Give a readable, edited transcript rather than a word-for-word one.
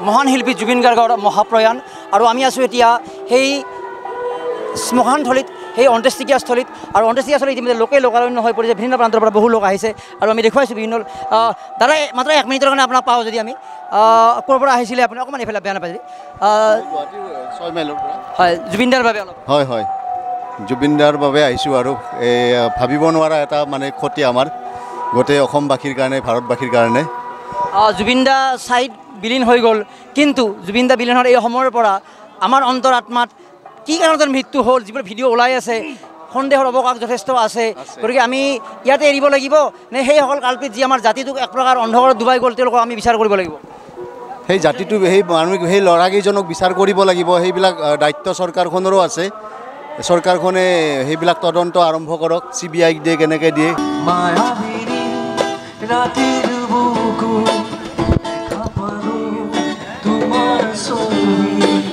মহান শিল্পী জুবিন গাৰ্গৰ মহাপ্ৰয়াণ আৰু আমি আছোঁ এতিয়া সেই শ্মশানথলীত সেই অন্ত্যেষ্টিক্ৰিয়াস্থলীত আৰু অন্ত্যেষ্টিক্ৰিয়াস্থলীত ইতিমধ্যে লোকে লোকাৰণ্য হৈ পৰিছে বিভিন্ন প্ৰান্তৰ পৰা বহু লোক আহিছে আৰু আমি দেখুৱাইছোঁ বিভিন্ন দাদা মাত্ৰ 1 মিনিটৰ কাৰণে আপোনাক পাওঁ যদি আমি ক'ৰ পৰা আহিছিলে আপুনি অকণমান এইফালে বেয়া নাপায় যদি 6 মাইলৰ পৰা হয় জুবিনদাৰ বাবে অলপ হয় হয় জুবিনদাৰ বাবে আহিছোঁ আৰু ভাবিব নোৱাৰা এটা মানে ক্ষতি আমাৰ গোটেই অসমবাসীৰ কাৰণে ভাৰতবাসীৰ কাৰণে জুবিনদা ছাইড বিলীন হৈ গ'ল কিন্তু জুবিনদা বিলীন হোৱাৰ এই সময়ৰ পৰা আমাৰ অন্তৰাত্মাত কি কাৰণত মৃত্যু হ'ল যিবোৰ ভিডিঅ' ওলাই আছে সন্দেহৰ অৱকাশ যথেষ্ট আছে গতিকে আমি ইয়াতে এৰিব লাগিব নে সেইসকল কাল্পিত যি আমাৰ জাতিটোক এক প্ৰকাৰ অন্ধকাৰত ডুবাই গ'ল তেওঁলোকক আমি বিচাৰ কৰিব লাগিব সেই জাতিটো সেই মানুহ সেই ল'ৰাকেইজনক বিচাৰ কৰিব লাগিব সেইবিলাক দায়িত্ব চৰকাৰখনৰো আছে চৰকাৰখনে সেইবিলাক তদন্ত আৰম্ভ কৰক CBI দিয়ে কেনেকৈ দিয়ে ৰাতেৰ বুকু দেখা পালো তোমাৰ